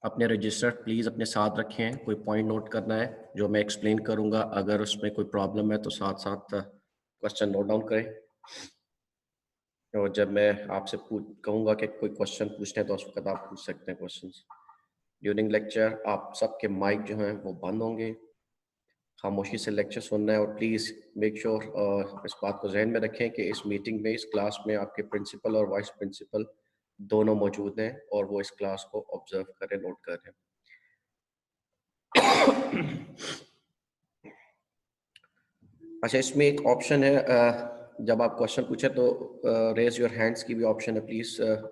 अपने register please अपने साथ रखें, कोई पॉइंट नोट करना है जो मैं एक्सप्लेन करूंगा, अगर उसमें कोई प्रॉब्लम है तो साथ साथ क्वेश्चन नोट डाउन करें। और जब मैं आपसे कहूँगा कि कोई क्वेश्चन पूछने हैं तो उस वक्त आप पूछ सकते हैं क्वेश्चंस। ड्यूरिंग लेक्चर आप सबके माइक जो हैं वो बंद होंगे, खामोशी से लेक्चर सुनना है। और प्लीज़ मेक श्योर इस बात को जहन में रखें कि इस मीटिंग में, इस क्लास में आपके प्रिंसिपल और वाइस प्रिंसिपल दोनों मौजूद हैं और वो इस क्लास को ऑब्जर्व करें, नोट करें। अच्छा, इसमें एक ऑप्शन है, जब आप क्वेश्चन पूछे तो रेज योर हैंड्स की भी ऑप्शन है। प्लीज़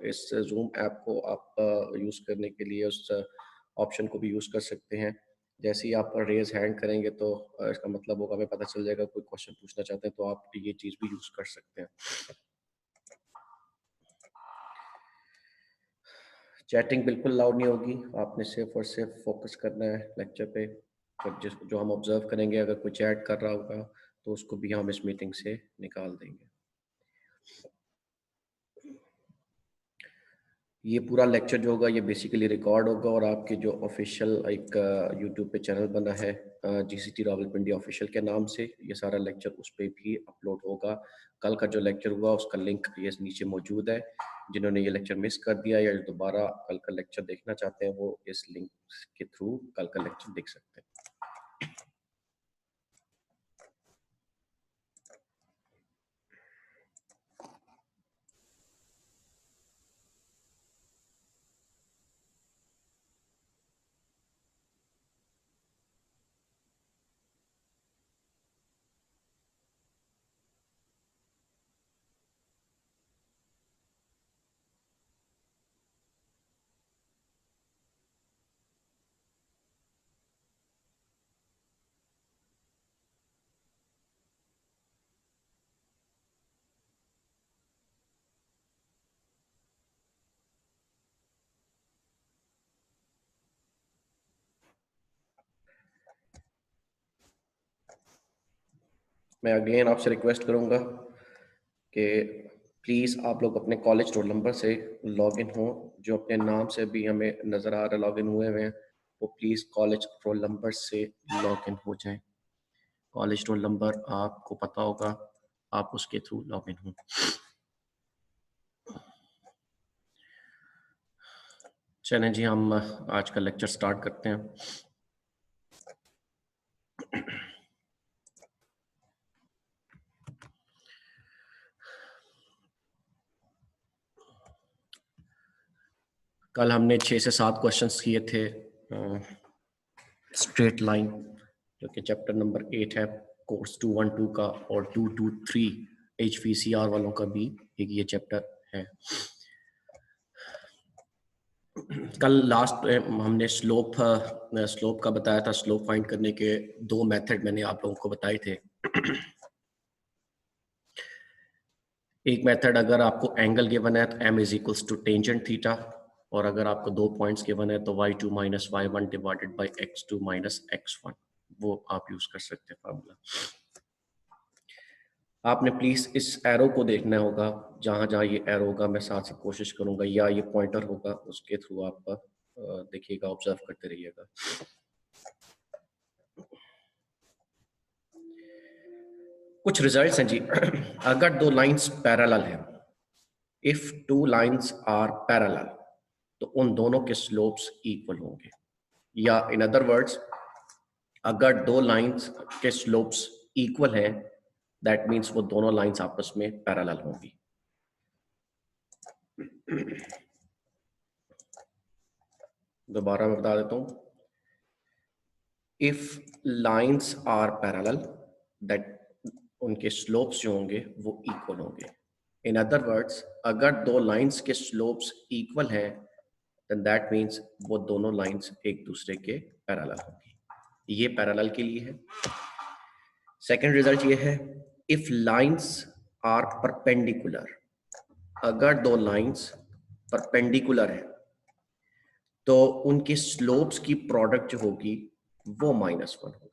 इस जूम ऐप को आप यूज़ करने के लिए उस ऑप्शन को भी यूज़ कर सकते हैं। जैसे ही आप रेज हैंड करेंगे तो इसका मतलब होगा, हमें पता चल जाएगा कोई क्वेश्चन पूछना चाहते हैं, तो आप ये चीज़ भी यूज़ कर सकते हैं। चैटिंग बिल्कुल लाउड नहीं होगी, आपने सिर्फ और सिर्फ फोकस करना है लेक्चर पे। और जो हम ऑब्जर्व करेंगे, अगर कोई चैट कर रहा होगा तो उसको भी हम इस मीटिंग से निकाल देंगे। ये पूरा लेक्चर जो होगा ये बेसिकली रिकॉर्ड होगा और आपके जो ऑफिशियल एक यूट्यूब पे चैनल बना है GCT रावलपिंडी ऑफिशियल के नाम से, ये सारा लेक्चर उस पर भी अपलोड होगा। कल का जो लेक्चर हुआ उसका लिंक ये नीचे मौजूद है। जिन्होंने ये लेक्चर मिस कर दिया या दोबारा कल का लेक्चर देखना चाहते हैं वो इस लिंक के थ्रू कल का लेक्चर देख सकते हैं। मैं अगेन आपसे रिक्वेस्ट करूंगा कि प्लीज़ आप लोग अपने कॉलेज रोल नंबर से लॉगिन हो। जो अपने नाम से भी हमें नज़र आ रहा है लॉगिन हुए हुए हैं, वो प्लीज़ कॉलेज रोल नंबर से लॉगिन हो जाएं। कॉलेज रोल नंबर आपको पता होगा, आप उसके थ्रू लॉगिन हो। चलें जी, हम आज का लेक्चर स्टार्ट करते हैं। कल हमने 6 से 7 क्वेश्चंस किए थे स्ट्रेट लाइन, जो कि चैप्टर नंबर 8 है कोर्स 212 का, और 223 HVCR वालों का भी एक ये चैप्टर है। कल लास्ट हमने स्लोप का बताया था। स्लोप फाइंड करने के 2 मेथड मैंने आप लोगों को बताए थे। एक मेथड, अगर आपको एंगल गिवन है तो m is equals to tangent theta, और अगर आपको 2 पॉइंट्स गिवन है तो y2 minus y1 divided by x2 minus x1, वो आप यूज कर सकते हैं फार्मूला। आपने प्लीज इस एरो को देखना होगा, जहां जहां ये एरो होगा मैं साथ साथ कोशिश करूंगा, या ये पॉइंटर होगा उसके थ्रू आप देखिएगा, ऑब्जर्व करते रहिएगा। कुछ रिजल्ट्स हैं जी। अगर 2 लाइंस पैरेलल हैं, इफ 2 लाइंस आर पैरेलल, तो उन दोनों के स्लोप्स इक्वल होंगे। या इन अदर वर्ड्स, अगर 2 लाइंस के स्लोप्स इक्वल हैं, दैट मीन्स वो दोनों लाइंस आपस में पैरेलल होंगी। दोबारा मैं बता देता हूं, if lines are parallel, that उनके स्लोप्स जो होंगे वो इक्वल होंगे। इन अदर वर्ड्स, अगर 2 लाइंस के स्लोप्स इक्वल हैं, देन दैट मीन्स वो दोनों लाइंस एक दूसरे के पैरेलल होंगी। ये पैरेलल के लिए है। सेकंड रिजल्ट ये है, इफ लाइंस आर परपेंडिकुलर, अगर 2 लाइंस परपेंडिकुलर है तो उनके स्लोप्स की प्रोडक्ट जो होगी वो -1 होगी।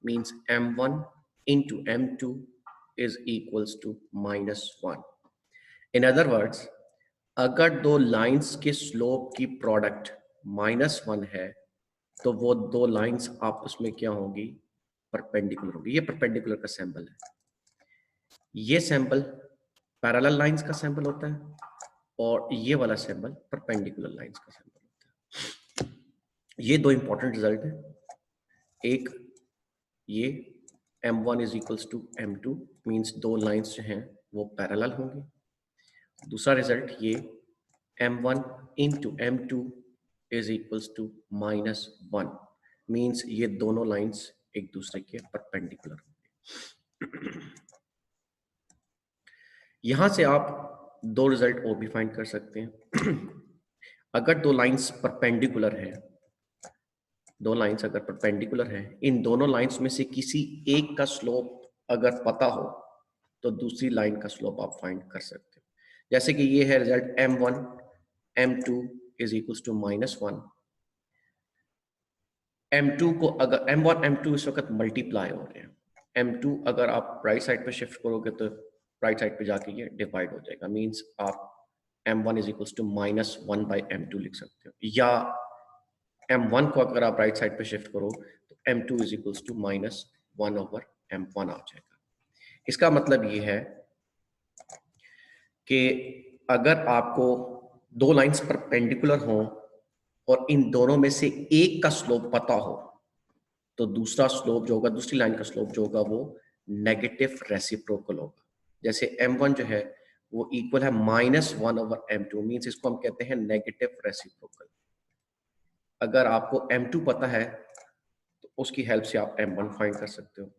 Means m1 into m2 is equals to -1। In other words, अगर दो लाइंस के स्लोप की प्रोडक्ट -1 है तो वो दो लाइंस आपस में क्या होगी, परपेंडिकुलर होगी। ये परपेंडिकुलर का सैंपल है। ये सैंपल पैरेलल लाइंस का सैंपल होता है और ये वाला सैंपल परपेंडिकुलर लाइंस का सैंपल होता है। ये दो इंपॉर्टेंट रिजल्ट है। एक ये m1 is equals to m2 means दो लाइंस जो हैं वो पैरेलल होंगी। दूसरा रिजल्ट ये m1 into m2 is equals to -1 means ये दोनों लाइंस एक दूसरे के परपेंडिकुलर होंगे। यहां से आप दो रिजल्ट और भी फाइंड कर सकते हैं। अगर दो लाइंस परपेंडिकुलर है, दो लाइंस अगर परपेंडिकुलर है, इन दोनों लाइंस में से किसी एक का स्लोप अगर पता हो तो दूसरी लाइन का स्लोप आप फाइंड कर सकते हो। जैसे कि ये है result m1 m2 is equals to -1। m2 को अगर m1 m2 इस वक्त मल्टीप्लाई हो रहे हैं, m2 अगर आप राइट साइड पे शिफ्ट करोगे तो राइट साइड पे जाके ये डिवाइड हो जाएगा। मींस आप m1 is equals to -1 by m2 लिख सकते हो, या m1 को अगर आप राइट साइड पे शिफ्ट करो तो m2 is equals to -1 over m1 आ जाएगा। इसका मतलब ये है कि अगर आपको दो लाइंस परपेंडिकुलर हों और इन दोनों में से एक का स्लोप पता हो तो दूसरा स्लोप जो होगा, दूसरी लाइन का स्लोप जो होगा वो नेगेटिव रेसिप्रोकल होगा। जैसे m1 जो है वो इक्वल है -1 ओवर m2 मींस इसको हम कहते हैं नेगेटिव रेसिप्रोकल। अगर आपको m2 पता है तो उसकी हेल्प से आप m1 फाइंड कर सकते हो।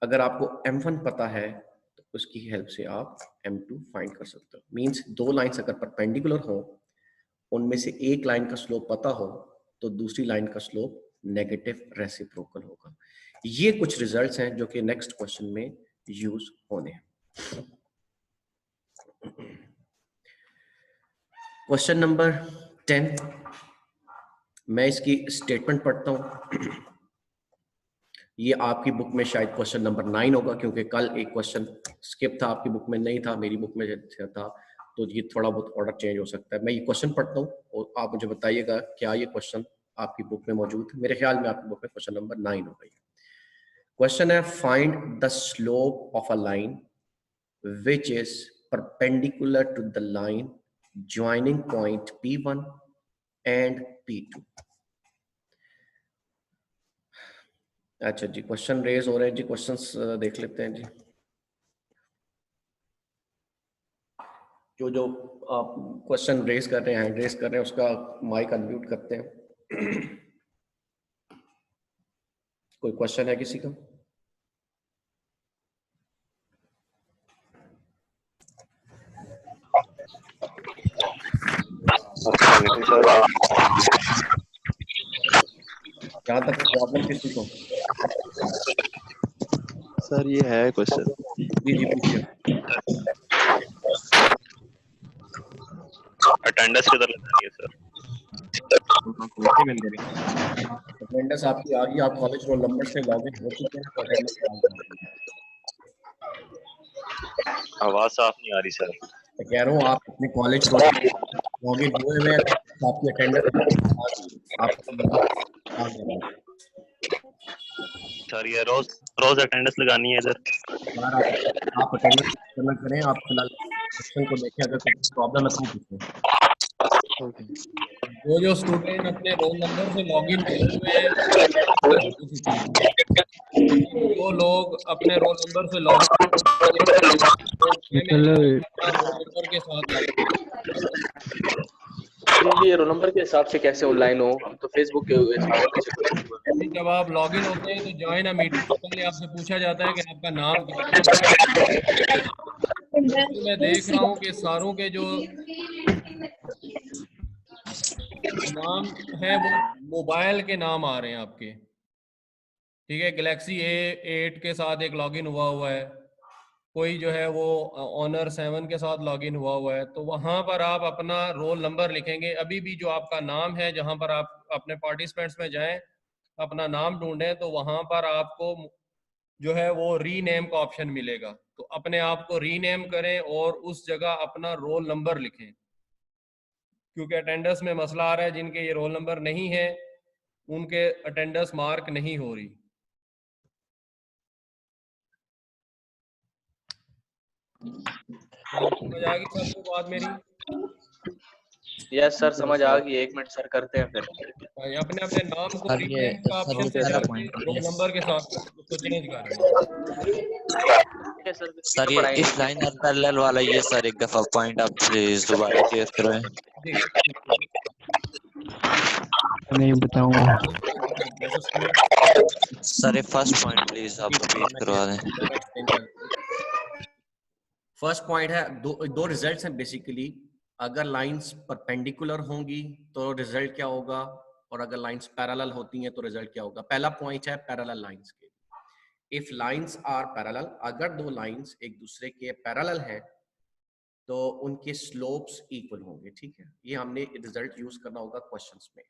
अगर आपको m1 पता है तो उसकी हेल्प से आप m2 फाइंड कर सकते हो। मींस दो लाइंस अगर परपेंडिकुलर हो, उनमें से एक लाइन का स्लोप पता हो तो दूसरी लाइन का स्लोप नेगेटिव रेसिप्रोकल होगा। ये कुछ रिजल्ट्स हैं जो कि नेक्स्ट क्वेश्चन में यूज होने हैं। क्वेश्चन नंबर 10, मैं इसकी स्टेटमेंट पढ़ता हूं। ये आपकी बुक में शायद क्वेश्चन नंबर 9 होगा, क्योंकि कल एक क्वेश्चन स्किप था, आपकी बुक में नहीं था, मेरी बुक में था, तो ये थोड़ा बहुत ऑर्डर चेंज हो सकता है। मैं ये क्वेश्चन पढ़ता हूँ और आप मुझे बताइएगा क्या ये क्वेश्चन आपकी बुक में मौजूद है। मेरे ख्याल में आपकी बुक में क्वेश्चन नंबर 9 होगा। क्वेश्चन है, find the slope of a line which is perpendicular to the line joining point P1 and P2। अच्छा जी, क्वेश्चन रेज हो रहे हैं जी, क्वेश्चंस देख लेते हैं जी। जो आप क्वेश्चन रेज कर रहे हैं, हैंड रेज कर रहे हैं, उसका माइक अनम्यूट करते हैं। कोई क्वेश्चन है किसी का? जहाँ तक प्रॉब्लम किसी को? सर ये है क्वेश्चन। जी जी पूछिए। अटेंडेंस किधर लगानी है सर? अटेंडेंस आपकी आ गई, आप कॉलेज रोल नंबर से लॉगिन हो चुके हैं तो अटेंडेंस आ गई। आवाज साफ नहीं आ रही सर। मैं कह रहा हूँ आप अपने कॉलेज रोल लॉगिन हुए हुए हैं, आपकी अटेंडेंस आ गई। सर ये रोज रोज अटेंडेंस लगानी है इधर। आप अटेंडेंस करना करें, आप फिलहाल क्वेश्चन को देखें, अगर कोई प्रॉब्लम है तो पूछें। जो स्टूडेंट अपने रोल नंबर से लॉगिन किए हुए हैं, वो लोग अपने रोल नंबर से लॉगिन रोल नंबर के साथ ये रोल नंबर के हिसाब से कैसे ऑनलाइन हो? हम तो फेसबुक के अभी जब आप लॉगिन होते हैं तो ज्वाइन अ मीटिंग पहले आपसे पूछा जाता है कि आपका नाम क्या है। तो मैं देख रहा हूँ कि सारों के जो नाम है वो मोबाइल के नाम आ रहे हैं आपके। ठीक है, गैलेक्सी A8 के साथ एक लॉगिन हुआ है, कोई जो है वो ऑनर 7 के साथ लॉगिन हुआ है। तो वहाँ पर आप अपना रोल नंबर लिखेंगे। अभी भी जो आपका नाम है, जहाँ पर आप अपने पार्टिसिपेंट्स में जाएं, अपना नाम ढूंढें, तो वहाँ पर आपको जो है वो रीनेम का ऑप्शन मिलेगा। तो अपने आप को रीनेम करें और उस जगह अपना रोल नंबर लिखें। क्योंकि अटेंडेंस में मसला आ रहा है, जिनके ये रोल नंबर नहीं है उनके अटेंडेंस मार्क नहीं हो रही। समझ आ गई सबको बात मेरी? यस सर, समझ आ गई। 1 मिनट सर, करते हैं फिर। अपने अपने नाम को सर ये रिप्लेस का सर ऑप्शन ये से पहला जाके पॉइंट रोल ये नंबर के साथ उसको चेंज कर दें। ठीक है सर, सर ये इस लाइन और पैरेलल वाला ये सर एक दफा पॉइंट आप प्लीज दोबारा क्लियर करवाएं। नहीं बताऊंगा। सर ये फर्स्ट पॉइंट प्लीज आप रिपीट करवा दें। फर्स्ट पॉइंट है, दो रिजल्ट्स हैं बेसिकली। अगर लाइंस परपेंडिकुलर होंगी तो रिजल्ट क्या होगा, और अगर लाइंस पैरेलल होती हैं तो रिजल्ट क्या होगा। पहला पॉइंट है पैरेलल लाइंस के। इफ लाइंस आर पैरेलल, अगर दो लाइंस एक दूसरे के पैरेलल हैं तो उनके स्लोप्स इक्वल होंगे। ठीक है, ये हमने रिजल्ट यूज करना होगा क्वेश्चंस में।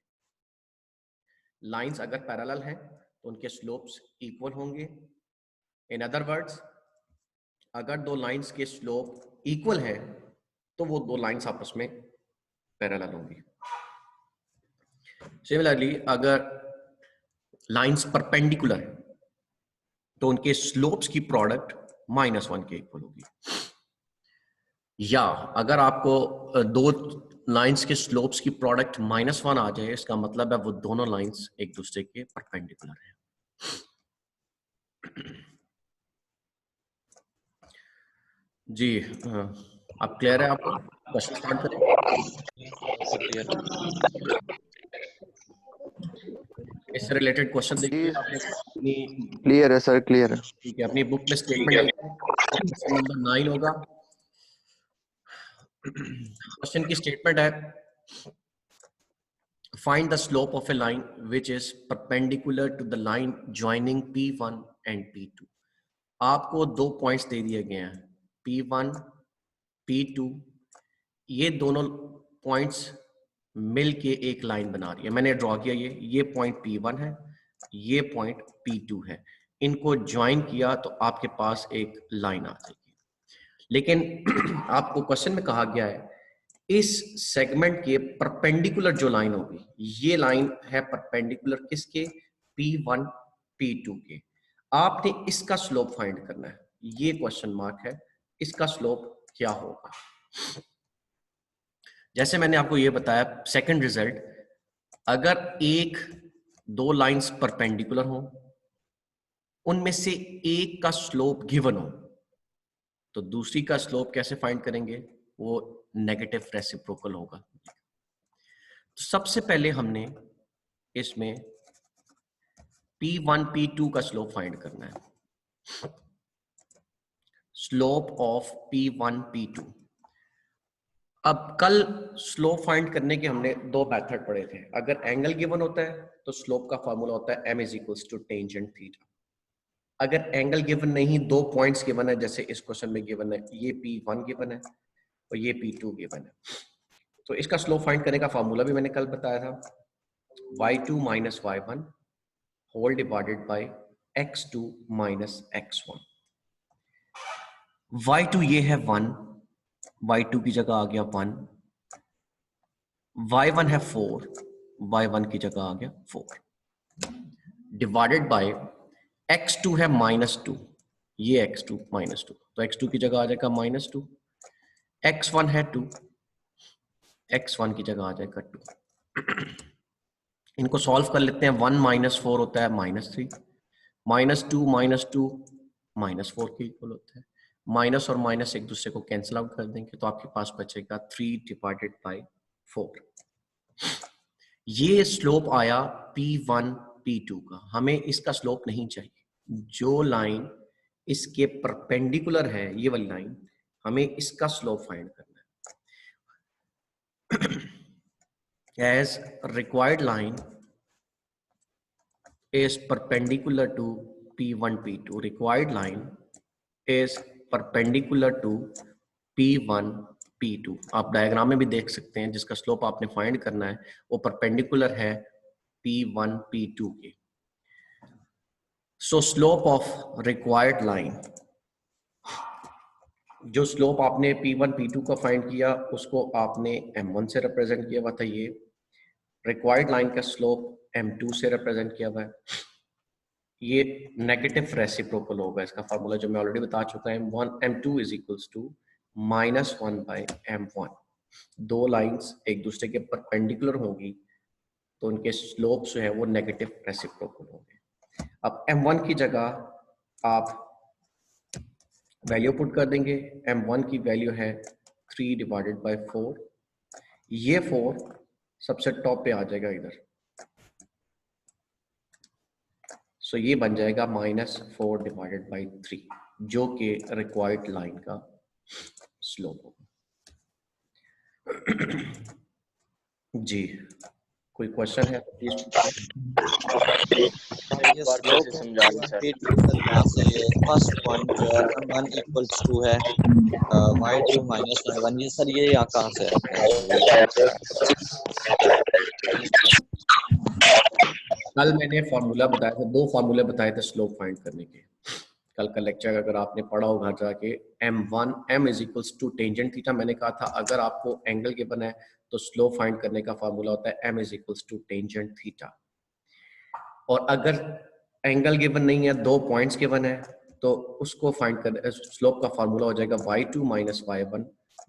लाइंस अगर पैरेलल हैं तो उनके स्लोप्स इक्वल होंगे। इन अदर वर्ड्स, अगर दो लाइंस के स्लोप इक्वल है तो वो दो लाइंस आपस में पैरेलल होंगी। सिमिलरली अगर लाइंस परपेंडिकुलर है तो उनके स्लोप्स की प्रोडक्ट -1 के इक्वल होगी। या अगर आपको दो लाइंस के स्लोप्स की प्रोडक्ट -1 आ जाए, इसका मतलब है वो दोनों लाइंस एक दूसरे के परपेंडिकुलर हैं। जी आप क्लियर है? आपको क्वेश्चन स्टार्ट करें। इससे रिलेटेड क्वेश्चन देखिए आपने अपनी, क्लियर है सर, क्लियर है। ठीक है, अपनी बुक में स्टेटमेंट क्वेश्चन नंबर 9 होगा। क्वेश्चन की स्टेटमेंट है, find the slope of a line which is perpendicular to the line joining P1 and P2। आपको दो पॉइंट्स दे दिए गए हैं, P1 P2, ये दोनों पॉइंट्स मिल के एक लाइन बना रही है। मैंने ड्रॉ किया, ये पॉइंट P1 है, ये पॉइंट P2 है। इनको ज्वाइन किया तो आपके पास एक लाइन आ जाएगी। लेकिन आपको क्वेश्चन में कहा गया है इस सेगमेंट के परपेंडिकुलर जो लाइन होगी, ये लाइन है परपेंडिकुलर किसके, P1 P2 के। आपने इसका स्लोप फाइंड करना है, ये क्वेश्चन मार्क है, इसका स्लोप क्या होगा। जैसे मैंने आपको ये बताया सेकंड रिजल्ट, अगर एक दो लाइंस परपेंडिकुलर हो, उनमें से एक का स्लोप गिवन हो, तो दूसरी का स्लोप कैसे फाइंड करेंगे, वो नेगेटिव रेसिप्रोकल होगा। तो सबसे पहले हमने इसमें P1 P2 का स्लोप फाइंड करना है। Slope of P1 P2। अब कल स्लोप फाइंड करने के हमने दो मेथड पढ़े थे। अगर एंगल गिवन होता है तो स्लोप का फॉर्मूला होता है m = टेंजेंट थीटा। अगर एंगल गिवन नहीं, दो पॉइंट्स गिवन है, जैसे इस क्वेश्चन में गिवन है ये P1 गिवन है और ये P2 गिवन है, तो इसका स्लोप फाइंड करने का फॉर्मूला भी मैंने कल बताया था, y2 - y1 whole divided by x2 - x1। y2 ये है 1, y2 की जगह आ गया 1, y1 है 4, y1 की जगह आ गया 4, डिवाइडेड बाय x2 है -2, ये x2 -2, तो x2 की जगह आ जाएगा -2, x1 है 2, x1 की जगह आ जाएगा 2। इनको सॉल्व कर लेते हैं। 1 - 4 होता है -3, -2 - 2 -4 के इक्वल होता है। माइनस और माइनस एक दूसरे को कैंसिल आउट कर देंगे तो आपके पास बचेगा 3/4। ये स्लोप आया P1 P2 का। हमें इसका स्लोप नहीं चाहिए, जो लाइन इसके परपेंडिकुलर है, ये वाली लाइन, हमें इसका स्लोप फाइंड करना है। As required line is perpendicular to P1 P2, required line is perpendicular to P1 P2। आप डायग्राम में भी देख सकते हैं, जिसका स्लोप आपने फाइंड करना है वो परपेंडिकुलर है P1 P2 के। सो स्लोप ऑफ रिक्वायर्ड लाइन जो स्लोप आपने P1 P2 का फाइंड किया उसको आपने M1 से रिप्रेजेंट किया हुआ था। ये रिक्वायर्ड लाइन का स्लोप M2 से रिप्रेजेंट किया हुआ है। ये नेगेटिव रेसिप्रोकल होगा, इसका फार्मूला जो मैं ऑलरेडी बता चुका है, M2 is equals to -1/M1। दो लाइंस एक दूसरे के परपेंडिकुलर होंगी तो उनके स्लोप जो है वो नेगेटिव रेसिप्रोकल होंगे। अब M1 की जगह आप वैल्यू पुट कर देंगे। M1 की वैल्यू है 3/4। ये 4 सबसे टॉप पे आ जाएगा इधर, सो ये बन जाएगा -4/3 जो कि रिक्वायर्ड लाइन का स्लोप होगा। जी, कोई क्वेश्चन है तो प्लीज एक बार फिर से समझा दी सर। यहाँ से फर्स्ट पॉइंट जो है M1 इक्वल्स टू है y2 माइनस y1, ये सर ये यहाँ कहाँ से कल मैंने फार्मूला बताया था, दो फार्मूले बताए थे स्लोप फाइंड करने के। कल का लेक्चर अगर आपने पढ़ा होगा जाके, m is equals to tangent theta. मैंने कहा था अगर आपको एंगल गिवन है तो स्लोप फाइंड करने का फार्मूला होता है m is equals to tangent theta. और अगर एंगल गिवन नहीं है, दो पॉइंट्स गिवन है, तो उसको फाइंड कर स्लोप का फार्मूला हो जाएगा y2 minus y1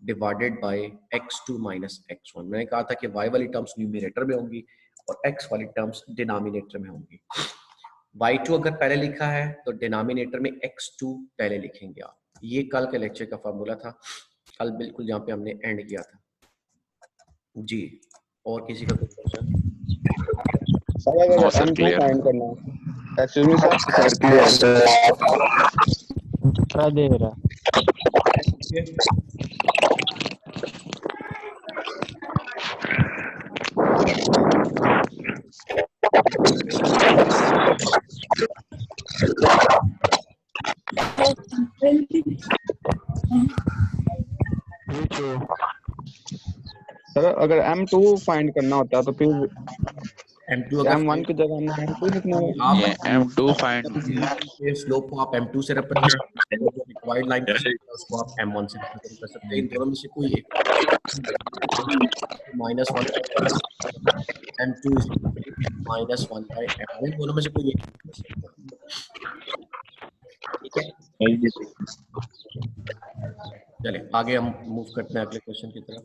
divided by x2 minus x1। मैंने कहा था कि y वाली टर्म्स न्यूमरेटर में होंगी और x वाली टर्म्स डिनोमिनेटर में होंगी। y2 अगर पहले लिखा है तो डिनोमिनेटर में x2 पहले लिखेंगे आप। ये कल के लेक्चर का फार्मूला था, कल बिल्कुल जहाँ पे हमने एंड किया था। जी, और किसी का कोई क्वेश्चन? सर अगर सर, M2 clear। फाइंड करना है, excuse me sir, sir clear sir. क्या दे रहा सर अगर M2 फाइंड करना होता है तो फिर M2 अगर M1 की जगह हमने M2 लिखना है। ये M2 फाइंड स्लोप को आप M2 से रिप्रेजेंट कर सकते हैं, जो रिक्वायर्ड लाइन का स्लोप है उसको आप M1 से रिप्रेजेंट कर सकते हैं। इन दोनों में से कोई एक -1 M2 इज -1/M1, इन दोनों में से कोई एक कर सकते हैं। ठीक है, चलिए आगे हम मूव करते हैं अगले क्वेश्चन की तरफ।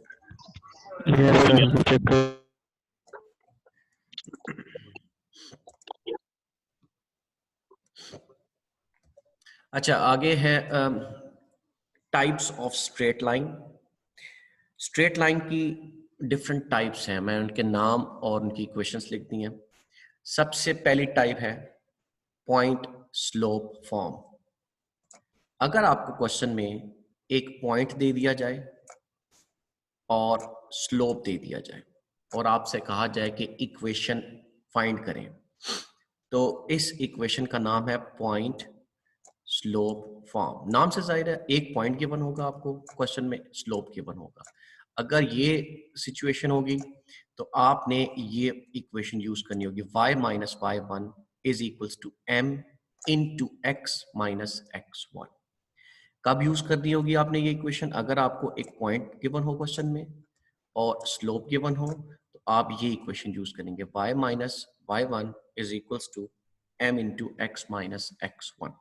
अच्छा, आगे है types of straight line. Straight line की डिफरेंट टाइप्स हैं, मैं उनके नाम और उनकी इक्वेशंस लिख दी हैं। सबसे पहली टाइप है पॉइंट स्लोप फॉर्म। अगर आपको क्वेश्चन में एक पॉइंट दे दिया जाए और स्लोप दे दिया जाए और आपसे कहा जाए कि इक्वेशन फाइंड करें, तो इस इक्वेशन का नाम है पॉइंट स्लोप फॉर्म। नाम से जाहिर है एक पॉइंट गिवन होगा आपको, क्वेश्चन में स्लोप गिवन होगा। अगर ये सिचुएशन होगी तो आपने ये इक्वेशन यूज करनी होगी, y minus y1 is equals to m into x minus x1। कब यूज करनी होगी आपने ये इक्वेशन? अगर आपको एक पॉइंट गिवन हो क्वेश्चन में और स्लोप गिवन हो तो आप ये इक्वेशन यूज करेंगे, y minus y1 is equals to m into x minus x1।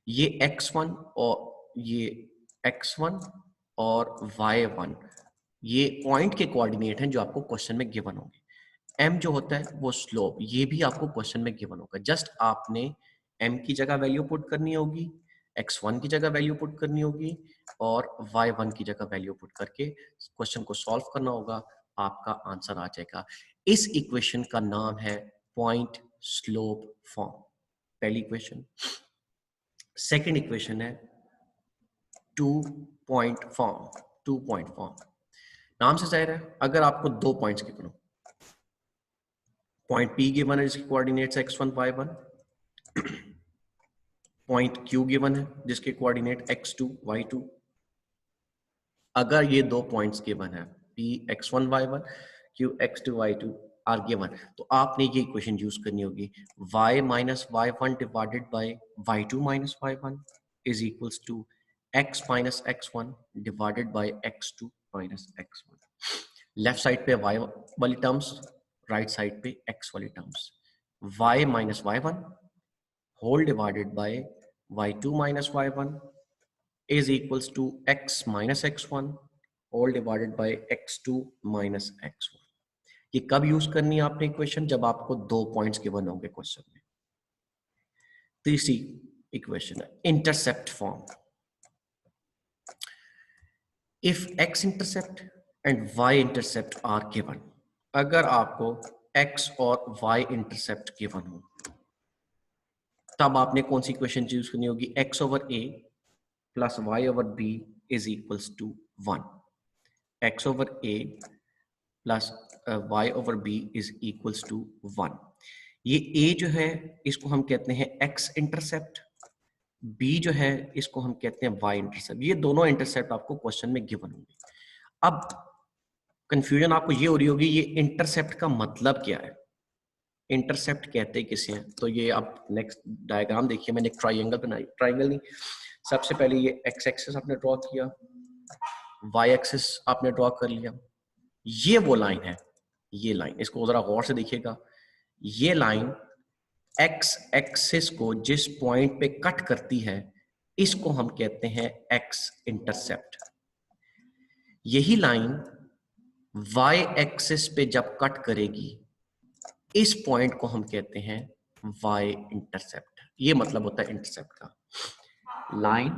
ये x1 और ये x1 और y1 ये पॉइंट के कोऑर्डिनेट हैं जो आपको क्वेश्चन में गिवन होंगे। m जो होता है वो स्लोप, ये भी आपको क्वेश्चन में गिवन होगा। जस्ट आपने m की जगह वैल्यू पुट करनी होगी, x1 की जगह वैल्यू पुट करनी होगी और y1 की जगह वैल्यू पुट करके क्वेश्चन को सॉल्व करना होगा, आपका आंसर आ जाएगा। इस इक्वेशन का नाम है पॉइंट स्लोप फॉर्म, पहली इक्वेशन। सेकेंड इक्वेशन है टू पॉइंट फॉर्म। नाम से जाहिर है अगर आपको दो पॉइंट्स गिवन हो, पॉइंट P गिवन है जिसके coordinates x1 y1, point Q given है जिसके कोऑर्डिनेट x2 y2। अगर ये दो पॉइंट्स गिवन है P x1 y1, Q x2 y2 are given, तो आपने ये इक्वेशन यूज करनी होगी, y minus y1 divided by y2 minus y1 is equals to x minus x1 divided by x2 minus x1। Left side पे y वाली terms, right side पे x वाली terms, y minus y1 whole divided by y2 minus y1 is equals to x minus x1 all divided by x2 minus x1। ये कब use करनी है आपने equation? जब आपको 2 पॉइंट्स गिवन होंगे क्वेश्चन में। तीसरी इक्वेशन है intercept form. If x intercept and y intercept are given, अगर आपको x और y इंटरसेप्ट गिवन हो तब आपने कौन सी इक्वेशन यूज करनी होगी? x over a plus y over b is equals to 1। x over a plus y over b is equals to 1। ये a जो है इसको हम कहते हैं x इंटरसेप्ट, b जो है इसको हम कहते हैं y इंटरसेप्ट। ये दोनों इंटरसेप्ट आपको क्वेश्चन में गिवन होंगे। अब कंफ्यूजन आपको ये हो रही होगी ये इंटरसेप्ट का मतलब क्या है, इंटरसेप्ट कहते किसे हैं? तो ये आप नेक्स्ट डायग्राम देखिए, मैंने एक ट्राइंगल बनाई, ट्राइंगल नहीं, सबसे पहले ये x एक्सिस आपने ड्रॉ किया, y एक्सिस आपने ड्रॉ कर लिया, ये वो लाइन है, ये लाइन, इसको जरा गौर से देखिएगा, ये लाइन x एक्सिस को जिस पॉइंट पे कट करती है इसको हम कहते हैं x इंटरसेप्ट। यही लाइन y एक्सिस पे जब कट करेगी इस पॉइंट को हम कहते हैं y इंटरसेप्ट। ये मतलब होता है इंटरसेप्ट का। लाइन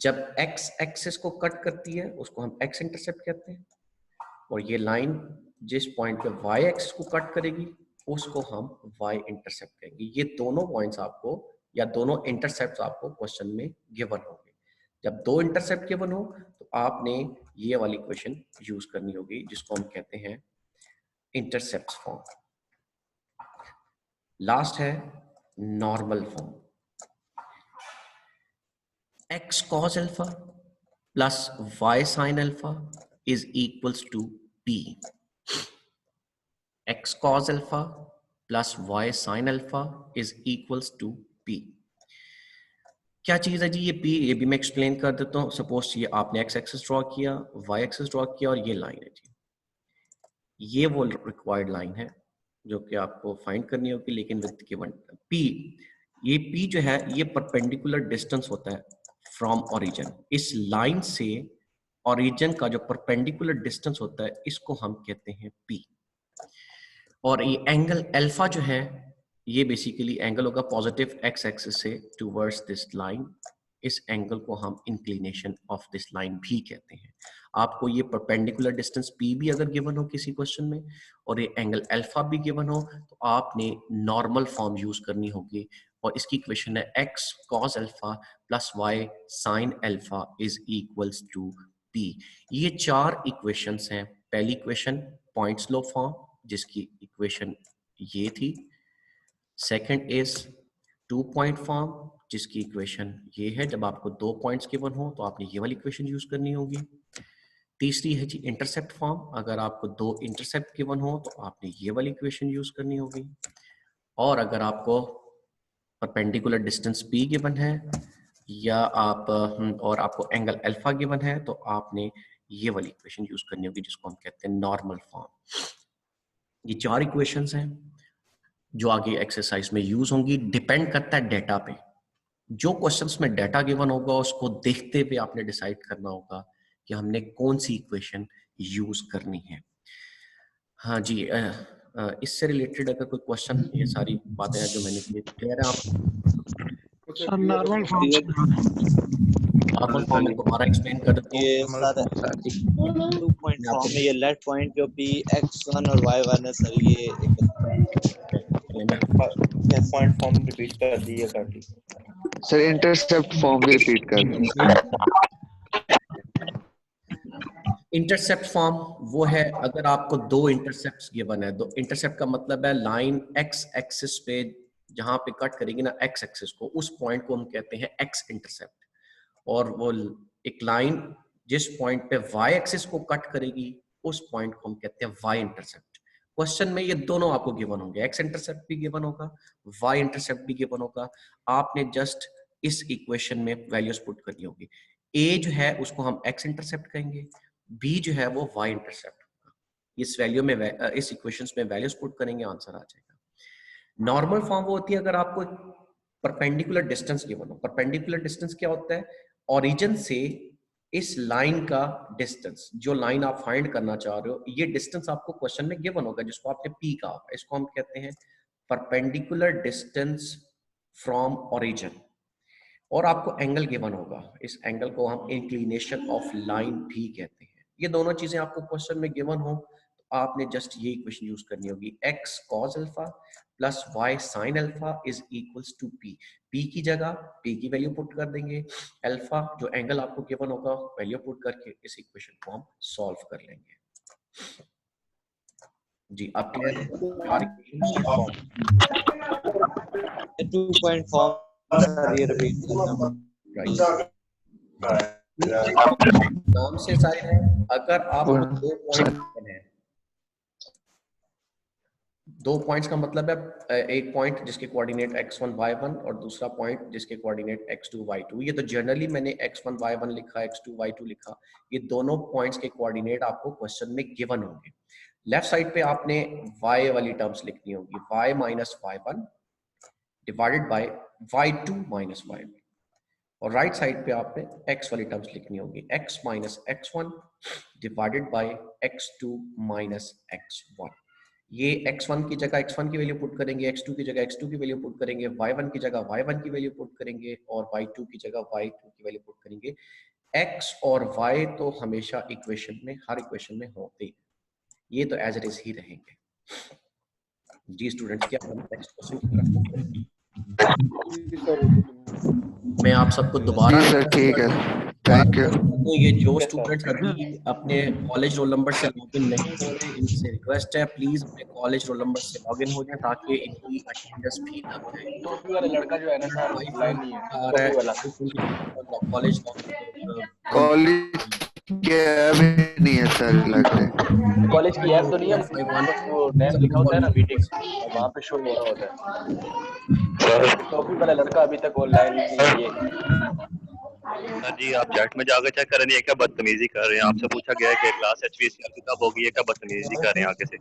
जब x एक्सिस को कट करती है उसको हम x इंटरसेप्ट कहते हैं, और ये लाइन जिस पॉइंट पे y एक्सिस को कट करेगी उसको हम y इंटरसेप्ट कहेंगे। ये दोनों पॉइंट्स आपको या दोनों इंटरसेप्ट आपको क्वेश्चन में गिवन होंगे। जब दो इंटरसेप्ट गिवन हो तो आपने ये वाली इक्वेशन यूज करनी होगी जिसको हम कहते हैं इंटरसेप्ट फॉर्म। लास्ट है normal form. x cos alpha plus y sin alpha is equals to p। x cos alpha plus y sin alpha is equals to p। क्या चीज है जी ये p? ये भी मैं एक्सप्लेन कर देता हूँ। सपोज ये आपने x एक्सिस ड्रॉ किया, y एक्सिस ड्रॉ किया और ये लाइन है जी, ये वो रिक्वायर्ड लाइन है जो कि आपको फाइंड करनी होगी, लेकिन विद गिवन p। ये p जो है ये परपेंडिकुलर डिस्टेंस होता है फ्रॉम ओरिजिन। इस लाइन से ओरिजिन का जो परपेंडिकुलर डिस्टेंस होता है इसको हम कहते हैं p। और ये एंगल अल्फा जो है ये बेसिकली एंगल होगा पॉजिटिव x एक्सिस से टुवर्ड्स दिस लाइन। इस एंगल को हम इंक्लिनेशन ऑफ दिस लाइन भी कहते हैं। आपको ये परपेंडिकुलर डिस्टेंस p भी अगर गिवन हो किसी क्वेश्चन में और ये एंगल अल्फा भी गिवन हो तो आपने नॉर्मल फॉर्म यूज करनी होगी, और इसकी इक्वेशन है x cos alpha plus y sin alpha is equals to p। ये चार इक्वेशंस हैं। पहली इक्वेशन पॉइंट स्लो फॉर्म जिसकी इक्वेशन ये थी, सेकंड इज 2 पॉइंट फॉर्म जिसकी इक्वेशन ये है, जब आपको 2 पॉइंट्स गिवन हो तो आपने ये वाली इक्वेशन यूज करनी होगी। तीसरी है जी इंटरसेप्ट फॉर्म, अगर आपको 2 इंटरसेप्ट गिवन हो तो आपने ये वाली इक्वेशन यूज करनी होगी। और अगर आपको परपेंडिकुलर डिस्टेंस p गिवन है या आप और आपको एंगल अल्फा गिवन है तो आपने ये वाली इक्वेशन यूज करनी होगी जिसको हम कहते हैं नॉर्मल फॉर्म। ये चार इक्वेशंस हैं जो आगे एक्सरसाइज में यूज होंगी। डिपेंड करता है डेटा पे, जो क्वेश्चंस में डेटा गिवन होगा उसको देखते हुए आपने डिसाइड करना होगा कि हमने कौन सी इक्वेशन यूज करनी है। हाँ जी, इससे रिलेटेड अगर कोई क्वेश्चन, ये सारी बातें हैं जो मैंने की, क्लियर है आप? Sir normal form normal form में दोबारा एक्सप्लेन कर देता हूँ। ये सर 2 पॉइंट फॉर्म में ये लेफ्ट पॉइंट जो p x1 और y1 है सर, ये पॉइंट फॉर्म रिपीट कर दिए काटी सर इंटरसेप्ट फॉर्म भी रिपीट कर दें। इंटरसेप्ट फॉर्म वो है अगर आपको 2 इंटरसेप्ट्स गिवन है। 2 इंटरसेप्ट का मतलब है लाइन x एक्सिस पे जहां पे कट करेगी ना x एक्सिस को, उस पॉइंट को हम कहते हैं x इंटरसेप्ट। और वो एक लाइन जिस पॉइंट पे y एक्सिस को कट करेगी उस पॉइंट को हम कहते हैं y इंटरसेप्ट। क्वेश्चन में ये दोनों आपको गिवन होंगे, x इंटरसेप्ट भी गिवन होगा, y इंटरसेप्ट भी गिवन होगा। आपने जस्ट इस इक्वेशन में वैल्यूज पुट करनी होगी। ए जो है उसको हम एक्स इंटरसेप्ट कहेंगे, बी जो है वो वाई इंटरसेप्ट होगा। इस वैल्यू में इस इक्वेशंस में वैल्यूज पुट करेंगे, आंसर आ जाएगा। नॉर्मल फॉर्म वो होती है अगर आपको परपेंडिकुलर डिस्टेंस गिवन हो। परपेंडिकुलर डिस्टेंस क्या होता है? ओरिजिन से इस लाइन का डिस्टेंस, जो लाइन आप फाइंड करना चाह रहे हो, ये डिस्टेंस आपको क्वेश्चन में गिवन होगा, जिसको आपने पी कहा होगा। इसको हम कहते हैं परपेंडिकुलर डिस्टेंस फ्रॉम ओरिजिन। और आपको एंगल गिवन होगा, इस एंगल को हम इंक्लिनेशन ऑफ लाइन भी कहते हैं। ये दोनों चीजें आपको क्वेश्चन में गिवन हो तो आपने जस्ट ये इक्वेशन यूज करनी होगी, x cos alpha plus y sin alpha is equals to p। p की जगह p की वैल्यू पुट कर देंगे, अल्फा जो एंगल आपको गिवन होगा वैल्यू पुट करके इस इक्वेशन को हम सॉल्व कर लेंगे। जी अब क्लियर है? 2 पॉइंट फॉर्म सर ये रिपीट करना। नाम से जाहिर है, अगर आप 2 पॉइंट है, 2 पॉइंट्स का मतलब है एक पॉइंट जिसके कोऑर्डिनेट x1 y1 और दूसरा पॉइंट जिसके कोऑर्डिनेट x2 y2। ये तो जनरली मैंने x1 y1 लिखा, x2 y2 लिखा। ये दोनों पॉइंट्स के कोऑर्डिनेट आपको क्वेश्चन में गिवन होंगे। लेफ्ट साइड पे आपने y वाली टर्म्स लिखनी होगी, y minus y1 divided by y2 minus y1। और राइट साइड पे आपने x वाली टर्म्स लिखनी होगी, x minus x1 divided by x2 minus x1। ये x1 की जगह x1 की वैल्यू पुट करेंगे, x2 की जगह x2 की वैल्यू पुट करेंगे, y1 की जगह y1 की वैल्यू पुट करेंगे और y2 की जगह y2 की वैल्यू पुट करेंगे। x और y तो हमेशा इक्वेशन में, हर इक्वेशन में होते हैं, ये तो एज इट इज ही रहेंगे। जी स्टूडेंट्स, क्या हम नेक्स्ट क्वेश्चन की तरफ मूव करें? मैं आप सबको दोबारा सर ठीक है, थैंक यू। तो ये जो स्टूडेंट्स अभी अपने कॉलेज रोल नंबर से लॉगिन नहीं हो रहे, इनसे रिक्वेस्ट है प्लीज अपने कॉलेज रोल नंबर से लॉगिन हो जाए ताकि इनकी अटेंडेंस भी ना जाए। टोपी वाला लड़का जो है ना सर, लाइन नहीं है, आ रहा टोपी वाला। है कॉलेज कॉलेज के अभी नहीं है सर, लग रहा है। कॉलेज की ऐप तो नहीं है, वो नेम लिखा होता है ना मीटिंग, वहाँ पे शो हो रहा होता है। टोपी वाला लड़का अभी तक ऑनलाइन नहीं है। सर जी आप चैट में जाकर चेक कर रहे हैं, क्या बदतमीजी कर रहे हैं? आपसे पूछा गया है कि क्लास HVCR की कब होगी, ये क्या बदतमीजी कर रहे हैं आगे से?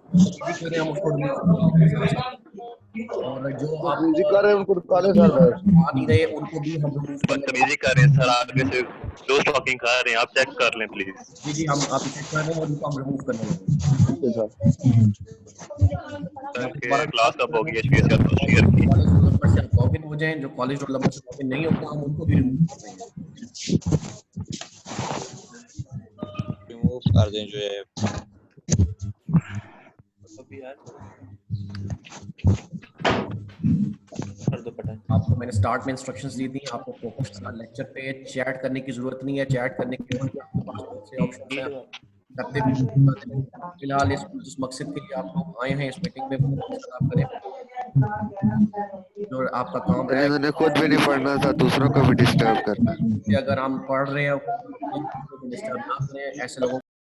और जो आप म्यूजिक कर रहे हैं उनको निकाले सर, आ नहीं रहे उनको भी हम रिमूव कर लेंगे। बदतमीजी कर रहे हैं सर, आगे से जो टॉकिंग कर रहे हैं आप चेक कर लें प्लीज। जी जी हम आप चेक कर रहे हैं और उनको हम रिमूव कर लेंगे। सर के क्लास कब होगी HVCR फर्स्ट ईयर की? कॉलेज रोल नंबर से आप लॉगिन हो जाएं, जो कॉलेज रोल नंबर से लॉगिन नहीं होता हम उनको भी रिमूव कर देंगे। रिमूव कर दें जो है। आपको मैंने स्टार्ट में इंस्ट्रक्शंस दी थी, आपको फोकस करना लेक्चर पे, चैट करने की जरूरत नहीं है। चैट करने के लिए आपके पास बहुत से ऑप्शन हैं, करते भी। फिलहाल इस मकसद के लिए आप लोग आए हैं इस मीटिंग में, वो मकसद आप करें जो आपका काम है। इन्होंने खुद भी नहीं पढ़ना था, दूसरों को भी डिस्टर्ब करना। अगर हम पढ़ रहे हैं डिस्टर्ब ना करें, ऐसे लोगों